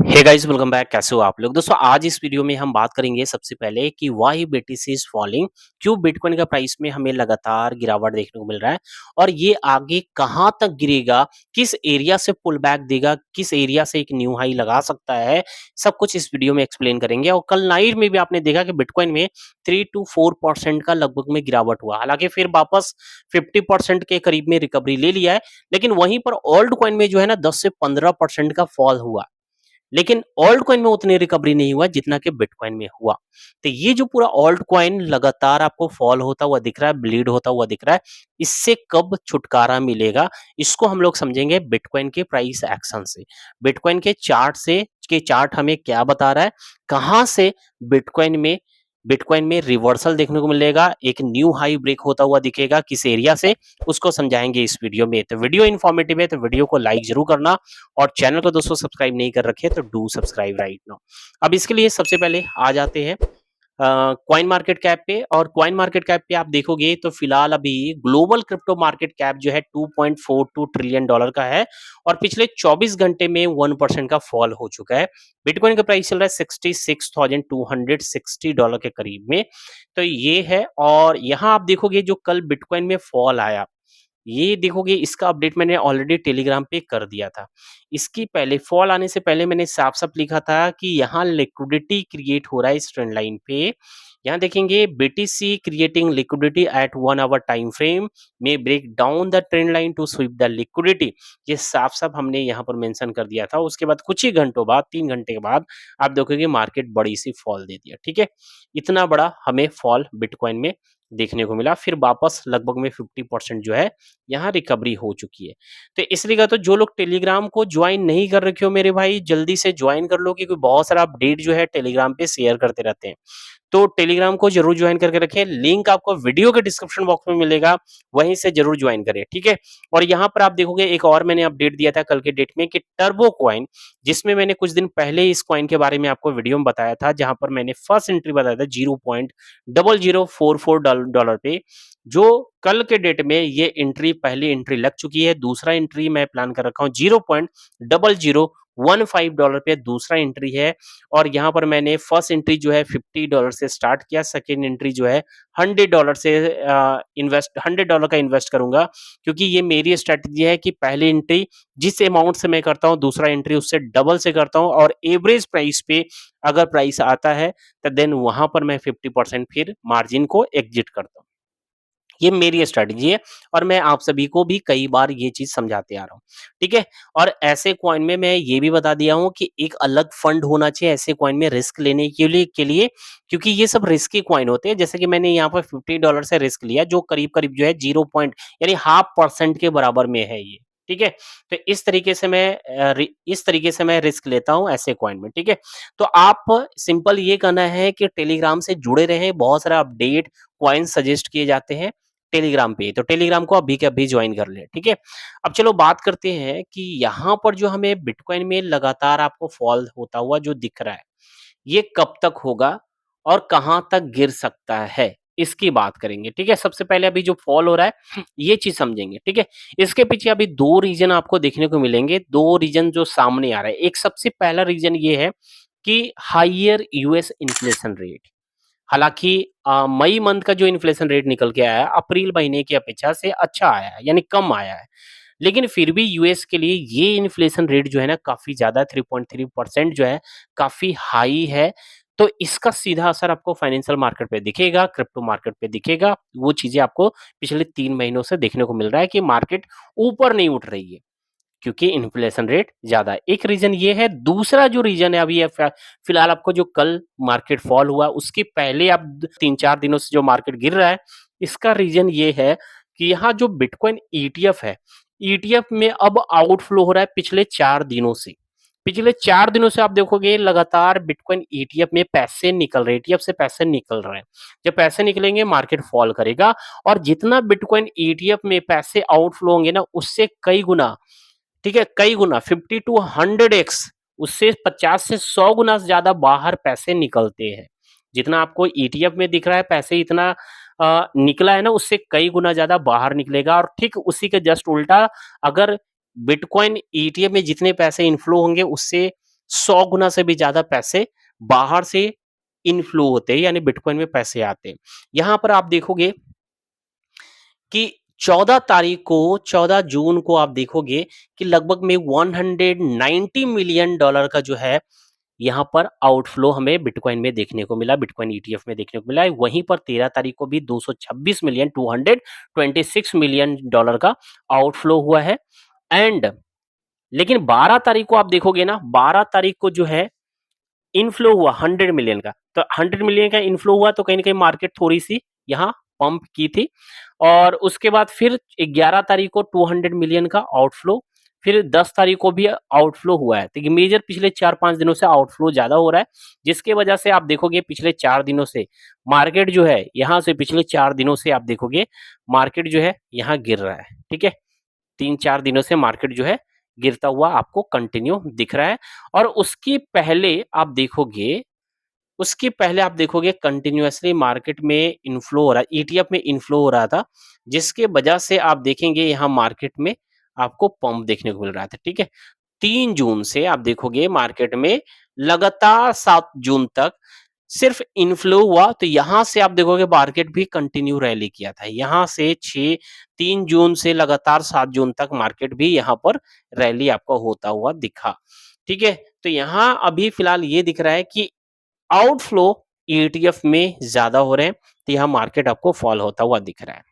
Hey guys, welcome back. कैसे हो आप लोग? दोस्तों, आज इस वीडियो में हम बात करेंगे सबसे पहले कि व्हाई बीटीसी इज फॉलिंग। क्यों बिटकॉइन का प्राइस में हमें लगातार गिरावट देखने को मिल रहा है और ये आगे कहां तक गिरेगा, किस एरिया से पुल बैक देगा, किस एरिया से एक न्यू हाई लगा सकता है, सब कुछ इस वीडियो में एक्सप्लेन करेंगे। और कल नाइट में भी आपने देखा कि बिटकॉइन में 3 to 4% का लगभग में गिरावट हुआ, हालांकि फिर वापस 50% के करीब में रिकवरी ले लिया है। लेकिन वहीं पर ओल्ड कॉइन में जो है ना 10 से 15% का फॉल हुआ, लेकिन ऑल्ट कॉइन में उतनी रिकवरी नहीं हुआ जितना कि बिटकॉइन में हुआ। तो ये जो पूरा ऑल्ट कॉइन लगातार आपको फॉल होता हुआ दिख रहा है, ब्लीड होता हुआ दिख रहा है, इससे कब छुटकारा मिलेगा, इसको हम लोग समझेंगे बिटकॉइन के प्राइस एक्शन से। बिटकॉइन के चार्ट से, के चार्ट हमें क्या बता रहा है, कहां से बिटकॉइन में रिवर्सल देखने को मिलेगा, एक न्यू हाई ब्रेक होता हुआ दिखेगा, किस एरिया से, उसको समझाएंगे इस वीडियो में। तो वीडियो इन्फॉर्मेटिव है तो वीडियो को लाइक जरूर करना, और चैनल को दोस्तों सब्सक्राइब नहीं कर रखे तो डू सब्सक्राइब राइट नाउ। अब इसके लिए सबसे पहले आ जाते हैं कॉइन मार्केट कैप पे। और कॉइन मार्केट कैप पे आप देखोगे तो फिलहाल अभी ग्लोबल क्रिप्टो मार्केट कैप जो है 2.42 ट्रिलियन डॉलर का है, और पिछले 24 घंटे में 1% का फॉल हो चुका है। बिटकॉइन का प्राइस चल रहा है $66,260 के करीब में। तो ये है, और यहाँ आप देखोगे जो कल बिटकॉइन में फॉल आया, ये देखोगे इसका अपडेट मैंने ऑलरेडी टेलीग्राम पे कर दिया था। इसकी पहले फॉल आने से पहले मैंने साफ-साफ लिखा था कि यहाँ लिक्विडिटी क्रिएट हो रहा है इस ट्रेंड लाइन पे। यहाँ देखेंगे BTC creating liquidity at 1 hour time frame में break down the trend line to sweep the liquidity. ये साफ-साफ हमने यहाँ पर मेंशन कर दिया था। उसके बाद कुछ ही घंटों बाद, 3 घंटे के बाद आप देखोगे मार्केट बड़ी सी फॉल दे दिया, ठीक है? इतना बड़ा हमें फॉल बिटकॉइन में देखने को मिला, फिर वापस लगभग में 50% जो है यहाँ रिकवरी हो चुकी है। तो इसलिए तो जो लोग टेलीग्राम को ज्वाइन नहीं कर रखे हो मेरे भाई, जल्दी से ज्वाइन कर लो, क्योंकि बहुत सारा अपडेट जो है टेलीग्राम पे शेयर करते रहते हैं। तो टेलीग्राम को जरूर ज्वाइन करके रखें, लिंक आपको वीडियो के डिस्क्रिप्शन बॉक्स में मिलेगा, वहीं से जरूर ज्वाइन करें, ठीक है? और यहाँ पर आप देखोगे एक और मैंने अपडेट दिया था कल के डेट में कि टर्बो कॉइन, जिसमें मैंने कुछ दिन पहले इस कॉइन के बारे में आपको वीडियो में बताया था, जहां पर मैंने फर्स्ट एंट्री बताया था 0.0044 डॉलर पे, जो कल के डेट में ये एंट्री, पहली एंट्री लग चुकी है। दूसरा एंट्री मैं प्लान कर रखा हूँ $0.0015 पे, दूसरा एंट्री है। और यहाँ पर मैंने फर्स्ट एंट्री जो है $50 से स्टार्ट किया, सेकेंड एंट्री जो है $100 से $100 का इन्वेस्ट करूंगा, क्योंकि ये मेरी स्ट्रेटजी है कि पहली एंट्री जिस अमाउंट से मैं करता हूँ, दूसरा एंट्री उससे डबल से करता हूँ, और एवरेज प्राइस पे अगर प्राइस आता है तो देन वहां पर मैं 50% फिर मार्जिन को एग्जिट करता हूँ। ये मेरी स्ट्रेटजी है, और मैं आप सभी को भी कई बार ये चीज समझाते आ रहा हूँ, ठीक है? और ऐसे कॉइन में मैं ये भी बता दिया हूँ कि एक अलग फंड होना चाहिए ऐसे कॉइन में रिस्क लेने के लिए, क्योंकि ये सब रिस्की कॉइन होते हैं। जैसे कि मैंने यहाँ पर $50 से रिस्क लिया, जो करीब करीब जो है 0 यानी 0.5% के बराबर में है ये, ठीक है? तो इस तरीके से मैं रिस्क लेता हूँ ऐसे कॉइन में, ठीक है? तो आप सिंपल ये करना है कि टेलीग्राम से जुड़े रहें, बहुत सारा अपडेट कॉइन सजेस्ट किए जाते हैं टेलीग्राम पे, तो टेलीग्राम को अभी के अभी ज्वाइन कर ले, ठीक है? अब चलो बात करते हैं कि यहाँ पर जो हमें बिटकॉइन में लगातार आपको फॉल होता हुआ जो दिख रहा है, ये कब तक होगा और कहाँ तक गिर सकता है, इसकी बात करेंगे, ठीक है? सबसे पहले अभी जो फॉल हो रहा है ये चीज समझेंगे, ठीक है? इसके पीछे अभी दो रीजन आपको देखने को मिलेंगे, दो रीजन जो सामने आ रहे हैं। एक सबसे पहला रीजन ये है कि हाइयर यूएस इन्फ्लेशन रेट। हालाँकि मई मंथ का जो इन्फ्लेशन रेट निकल के आया है, अप्रैल महीने की अपेक्षा से अच्छा आया है, यानी कम आया है। लेकिन फिर भी यूएस के लिए ये इन्फ्लेशन रेट जो है ना काफ़ी ज़्यादा 3.3% जो है, काफ़ी हाई है। तो इसका सीधा असर आपको फाइनेंशियल मार्केट पे दिखेगा, क्रिप्टो मार्केट पे दिखेगा। वो चीज़ें आपको पिछले 3 महीनों से देखने को मिल रहा है कि मार्केट ऊपर नहीं उठ रही है, क्योंकि इन्फ्लेशन रेट ज़्यादा है। एक रीज़न ये है, दूसरा जो रीज़न है अभी फिलहाल आपको जो कल मार्केट फॉल हुआ, उसके पहले अब 3-4 दिनों से जो मार्केट गिर रहा है, इसका रीज़न ये है कि यहाँ जो बिटकॉइन ईटीएफ है, ईटीएफ में अब आउटफ्लो हो रहा है पिछले 4 दिनों से। पिछले 4 दिनों से आप देखोगे लगातार बिटकॉइन ईटीएफ में पैसे निकल रहे हैं, ईटीएफ से पैसे निकल रहे हैं। जब पैसे निकलेंगे मार्केट फॉल करेगा, और जितना बिटकॉइन ईटीएफ में पैसे आउटफ्लो होंगे ना, उससे कई गुना, ठीक है, कई गुना 50 टू 100x, उससे 50 से 100 गुना ज्यादा बाहर पैसे निकलते हैं। जितना आपको ईटीएफ में दिख रहा है पैसे इतना निकला है ना, उससे कई गुना ज्यादा बाहर निकलेगा। और ठीक उसी के जस्ट उल्टा, अगर बिटकॉइन ईटीएफ में जितने पैसे इनफ्लो होंगे, उससे 100 गुना से भी ज़्यादा पैसे बाहर से इनफ्लो होते हैं, यानी बिटकॉइन में पैसे आते हैं। यहाँ पर आप देखोगे कि 14 जून को आप देखोगे कि लगभग में $190 मिलियन का जो है यहाँ पर आउटफ्लो हमें बिटकॉइन में देखने को मिला, बिटकॉइन ईटीएफ में देखने को मिला। वहीं पर 13 तारीख को भी 226 मिलियन डॉलर का आउटफ्लो हुआ है। एंड लेकिन 12 तारीख को आप देखोगे ना, 12 तारीख को जो है इनफ्लो हुआ 100 मिलियन का। तो 100 मिलियन का इनफ्लो हुआ तो कहीं न कहीं मार्केट थोड़ी-सी यहाँ पंप की थी। और उसके बाद फिर 11 तारीख को 200 मिलियन का आउटफ्लो, फिर 10 तारीख को भी आउटफ्लो हुआ है। तो ये मेजर पिछले 4-5 दिनों से आउटफ्लो ज़्यादा हो रहा है, जिसकी वजह से आप देखोगे पिछले 4 दिनों से मार्केट जो है, यहाँ से पिछले 4 दिनों से आप देखोगे मार्केट जो है यहाँ गिर रहा है, ठीक है? 3-4 दिनों से मार्केट जो है गिरता हुआ आपको कंटिन्यू दिख रहा है। और उसके पहले आप देखोगे कंटिन्यूअसली मार्केट में इन्फ्लो हो रहा है, ईटीएफ में इन्फ्लो हो रहा था, जिसके वजह से आप देखेंगे यहाँ मार्केट में आपको पंप देखने को मिल रहा था, ठीक है? 3 जून से आप देखोगे मार्केट में लगातार 7 जून तक सिर्फ इन्फ्लो हुआ, तो यहाँ से आप देखोगे मार्केट भी कंटिन्यू रैली किया था। यहाँ से 3 जून से लगातार 7 जून तक मार्केट भी यहाँ पर रैली आपको होता हुआ दिखा, ठीक है? तो यहाँ अभी फिलहाल ये दिख रहा है कि आउटफ्लो ईटीएफ में ज़्यादा हो रहे हैं, तो यहाँ मार्केट आपको फॉल होता हुआ दिख रहा है।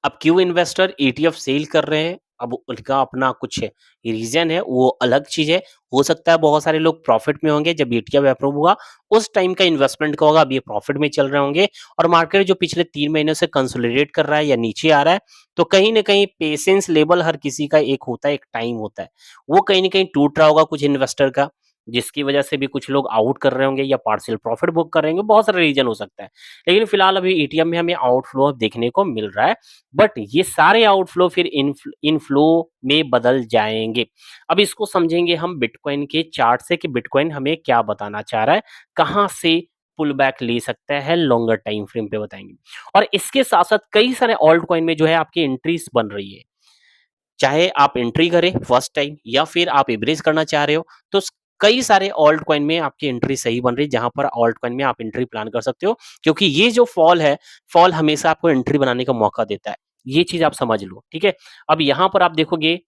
अब क्यों इन्वेस्टर ईटीएफ सेल कर रहे हैं? अब उनका अपना कुछ रीज़न है, वो अलग चीज़ है। हो सकता है बहुत सारे लोग प्रॉफ़िट में होंगे, जब ईटीएफ अप्रूव होगा, उस टाइम का इन्वेस्टमेंट का होगा, अब ये प्रॉफ़िट में चल रहे होंगे और मार्केट जो पिछले 3 महीनों से कंसोलिडेट कर रहा है या नीचे आ रहा है, तो कहीं न कहीं पेशेंस लेवल हर किसी का एक होता है, एक टाइम होता है। वो कहीं न कहीं टूट रहा होगा कुछ इन्वेस्टर का, जिसकी वजह से भी कुछ लोग आउट कर रहे होंगे या पार्शियल प्रॉफ़िट बुक कर रहे होंगे, बहुत सारे रीज़न हो सकता है। लेकिन फिलहाल अभी ईटीएफ में हमें आउटफ्लो देखने को मिल रहा है, बट ये सारे आउटफ्लो फिर इनफ्लो में बदल जाएँगे। अब इसको समझेंगे हम बिटकॉइन के चार्ट से कि बिटकॉइन हमें क्या बताना चाह रहा है, कहाँ से पुल बैक ले सकता है, लॉन्गर टाइम फ्रेम पे बताएँगे। और इसके साथ-साथ कई सारे ऑल्ट कॉइन में जो है आपकी एंट्रीज़ बन रही है। चाहे आप एंट्री करें फर्स्ट टाइम या फिर आप एवरेज करना चाह रहे हो, तो कई सारे ऑल्ट कॉइन में आपकी एंट्री सही बन रही है, जहां पर ऑल्ट कॉइन में आप एंट्री प्लान कर सकते हो, क्योंकि ये जो फॉल है, फॉल हमेशा आपको एंट्री बनाने का मौका देता है। ये चीज आप समझ लो, ठीक है? अब यहाँ पर आप देखोगे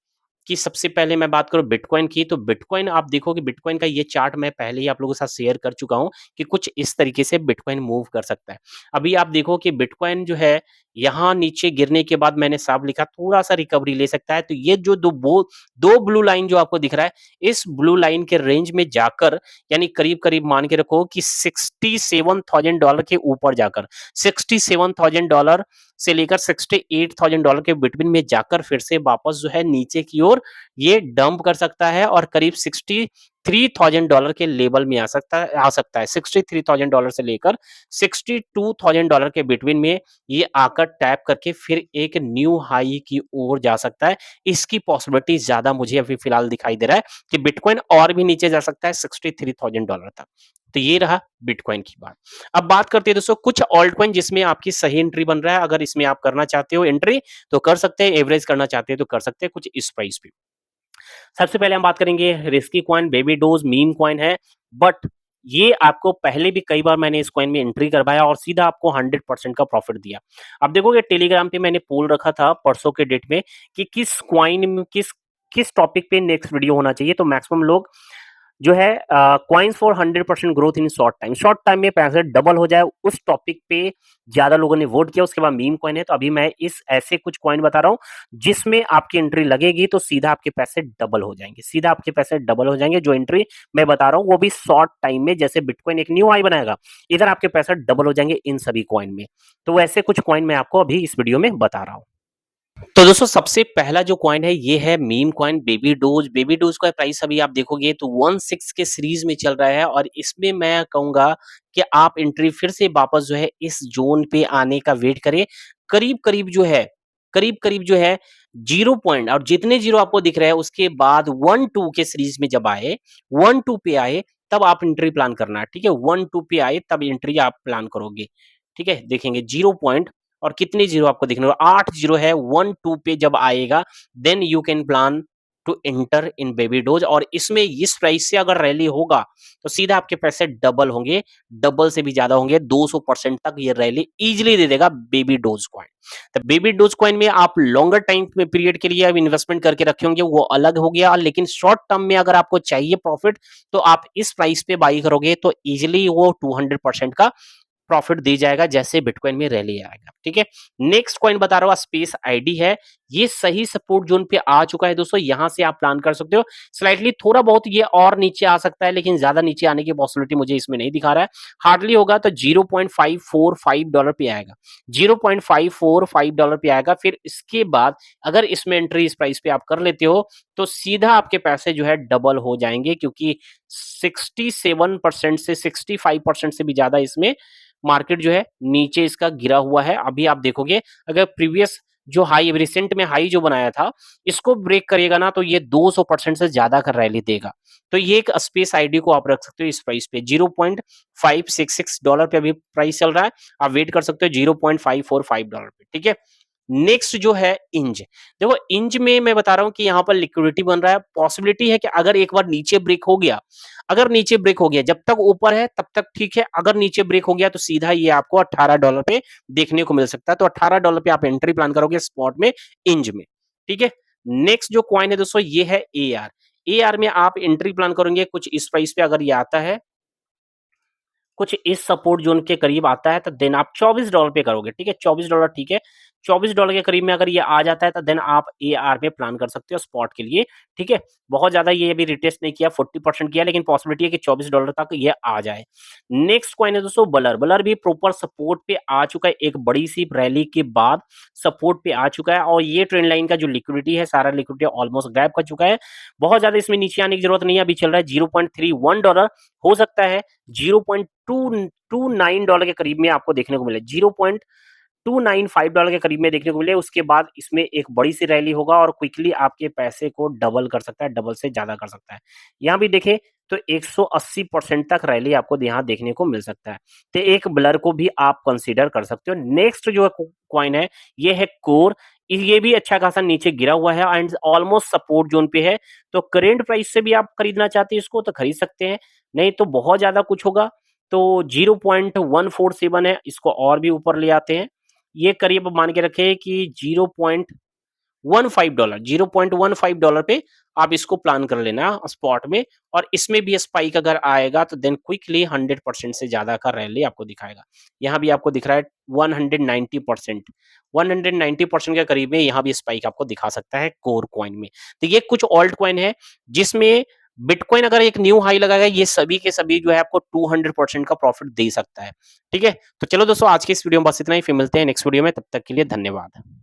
कि सबसे पहले मैं बात करूँ बिटकॉइन की, तो बिटकॉइन आप देखोगे, बिटकॉइन का ये चार्ट मैं पहले ही आप लोगों के साथ शेयर कर चुका हूँ कि कुछ इस तरीके से बिटकॉइन मूव कर सकता है। अभी आप देखो कि बिटकॉइन जो है यहाँ नीचे गिरने के बाद मैंने साफ लिखा थोड़ा-सा रिकवरी ले सकता है। तो ये जो 2 ब्लू लाइन जो आपको दिख रहा है, इस ब्लू लाइन के रेंज में जाकर, यानी करीब-करीब मान के रखो कि $67,000 के ऊपर जाकर, $67,000 से लेकर $68,000 के बिटवीन में जाकर फिर से वापस जो है नीचे की ओर ये डंप कर सकता है और करीब $63,000 के लेवल में आ सकता है। $63,000 से लेकर $62,000 के बिटवीन में ये आकर टैप करके फिर एक न्यू हाई की ओर जा सकता है। इसकी पॉसिबिलिटी ज़्यादा मुझे अभी फिलहाल दिखाई दे रहा है कि बिटकॉइन और भी नीचे जा सकता है $63,000 तक। तो ये रहा बिटकॉइन की बात। अब बात करते हैं दोस्तों कुछ ऑल्ट कॉइन जिसमें आपकी सही एंट्री बन रहा है। अगर इसमें आप करना चाहते हो एंट्री तो कर सकते हैं, एवरेज करना चाहते हैं तो कर सकते हैं कुछ इस प्राइस पे। सबसे पहले हम बात करेंगे risky coin, baby dose, meme coin है, बट ये आपको पहले भी कई बार मैंने इस कॉइन में एंट्री करवाया और सीधा आपको 100% का प्रॉफिट दिया। अब देखोगे टेलीग्राम पे मैंने पोल रखा था परसों के डेट में कि किस कॉइन में किस टॉपिक पे नेक्स्ट वीडियो होना चाहिए, तो मैक्सिमम लोग जो है coins for 100% growth in short time में पैसे डबल हो जाए, उस टॉपिक पे ज्यादा लोगों ने वोट किया। उसके बाद मीम कॉइन है, तो अभी मैं इस ऐसे कुछ कॉइन बता रहा हूँ जिसमें आपकी एंट्री लगेगी तो सीधा आपके पैसे डबल हो जाएंगे, सीधा आपके पैसे डबल हो जाएंगे। जो एंट्री मैं बता रहा हूँ वो भी शॉर्ट टाइम में, जैसे बिटकॉइन एक न्यू हाई बनाएगा, इधर आपके पैसे डबल हो जाएंगे इन सभी कॉइन में। तो वैसे कुछ कॉइन मैं आपको अभी इस वीडियो में बता रहा हूँ। तो दोस्तों सबसे पहला जो कॉइन है ये है meme coin, baby dose. Baby dose का प्राइस अभी आप देखोगे तो 16 के सीरीज में चल रहा है और इसमें मैं कहूंगा कि आप एंट्री फिर से वापस जो है इस जोन पे आने का वेट करें। करीब करीब जो है जीरो पॉइंट और जितने जीरो आपको दिख रहे हैं उसके बाद 1-2 के सीरीज में जब आए, 1-2 पे आए तब आप एंट्री प्लान करना है, ठीक है? 1-2 पे आए तब एंट्री आप प्लान करोगे, ठीक है? देखेंगे जीरो पॉइंट और कितने जीरो आपको दिखने, 8 जीरो है, 1-2 पे जब आएगा then you can plan to enter in baby dose, और इसमें इस प्राइस से अगर रैली होगा तो सीधा आपके पैसे डबल होंगे, डबल से भी ज्यादा होंगे, 200% तक ये रैली इजीली दे देगा बेबी डोज कॉइन। तो बेबी डोज कॉइन में आप लॉन्गर टाइम पीरियड के लिए अब इन्वेस्टमेंट करके रखे होंगे, वो अलग हो गया, लेकिन शॉर्ट टर्म में अगर आपको चाहिए प्रॉफिट तो आप इस प्राइस पे बाई करोगे तो इजीली वो 200% का प्रॉफिट दी जाएगा जैसे बिटकॉइन में रैली आएगा। ठीक है, नेक्स्ट कॉइन बता रहा हूं, स्पेस आईडी है। ये सही सपोर्ट जोन पे आ चुका है दोस्तों, यहां से आप प्लान कर सकते हो। स्लाइटली थोड़ा बहुत ये और नीचे आ सकता है, लेकिन ज्यादा नीचे आने की पॉसिबिलिटी मुझे इसमें नहीं दिखा रहा है। हार्डली होगा तो $0.545 पे आएगा, $0.545 पे आएगा। फिर इसके बाद अगर इसमें एंट्री इस प्राइस पे आप कर लेते हो तो सीधा आपके पैसे जो है डबल हो जाएंगे, क्योंकि 67% से 65% से भी ज्यादा इसमें मार्केट जो है नीचे इसका गिरा हुआ है। अभी आप देखोगे अगर प्रीवियस जो हाई रिसेंट में हाई जो बनाया था इसको ब्रेक करेगा ना तो ये 200% से ज्यादा का रैली देगा। तो ये एक स्पेस आईडी को आप रख सकते हो इस प्राइस पे, $0.566 पे अभी प्राइस चल रहा है, आप वेट कर सकते हो $0.545 पे। ठीक है, नेक्स्ट जो है इंज, देखो इंज में मैं बता रहा हूं कि यहाँ पर लिक्विडिटी बन रहा है। पॉसिबिलिटी है कि अगर एक बार नीचे ब्रेक हो गया, अगर नीचे ब्रेक हो गया, जब तक ऊपर है तब तक ठीक है, अगर नीचे ब्रेक हो गया तो सीधा ये आपको $18 पे देखने को मिल सकता है। तो $18 पे आप एंट्री प्लान करोगे स्पॉट में इंज में। ठीक है, नेक्स्ट जो कॉइन है दोस्तों ये है AR। AR में आप एंट्री प्लान करेंगे कुछ इस प्राइस पे, अगर ये आता है कुछ इस सपोर्ट जोन के करीब आता है तो देन आप $24 पे करोगे। ठीक है, $24 ठीक है, $24 के करीब में अगर ये आ जाता है तो देन आप AR में प्लान कर सकते हो स्पॉट के लिए। ठीक है, बहुत ज्यादा ये अभी रिटेस्ट नहीं किया, 40% किया, लेकिन पॉसिबिलिटी है कि $24 तक ये आ जाए। नेक्स्ट कॉइन है दोस्तों बलर। बलर भी प्रॉपर सपोर्ट पे आ चुका है, एक बड़ी सी रैली के बाद सपोर्ट पे आ चुका है, और ये ट्रेंड लाइन का जो लिक्विडिटी है सारा लिक्विडिटी ऑलमोस्ट गायब कर चुका है। बहुत ज्यादा इसमें नीचे आने की जरूरत नहीं है, अभी चल रहा है $0.31, हो सकता है $0.229 के करीब में आपको देखने को मिले, $0.295 के करीब में देखने को मिले। उसके बाद इसमें एक बड़ी सी रैली होगा और क्विकली आपके पैसे को डबल कर सकता है, डबल से ज्यादा कर सकता है। यहाँ भी देखें तो 180% तक रैली आपको यहाँ देखने को मिल सकता है। तो एक ब्लर को भी आप कंसीडर कर सकते हो। नेक्स्ट जो कॉइन है ये है कोर। ये भी अच्छा खासा नीचे गिरा हुआ है एंड ऑलमोस्ट सपोर्ट जोन पे है, तो करेंट प्राइस से भी आप खरीदना चाहते हैं इसको तो खरीद सकते हैं, नहीं तो बहुत ज्यादा कुछ होगा तो 0.147 है, इसको और भी ऊपर ले आते हैं। ये करीब मान के रखे कि $0.15 पे आप इसको प्लान कर लेना स्पॉट में, और इसमें भी स्पाइक अगर आएगा तो देन क्विकली 100% से ज्यादा का रैली आपको दिखाएगा। यहाँ भी आपको दिख रहा है 190% के करीब में यहाँ भी स्पाइक आपको दिखा सकता है कोर कॉइन में। तो ये कुछ ऑल्ट कॉइन है जिसमें बिटकॉइन अगर एक न्यू हाई लगाएगा ये सभी के सभी जो है आपको 200% का प्रॉफिट दे सकता है। ठीक है, तो चलो दोस्तों आज की इस वीडियो में बस इतना ही, फिर मिलते हैं नेक्स्ट वीडियो में, तब तक के लिए धन्यवाद।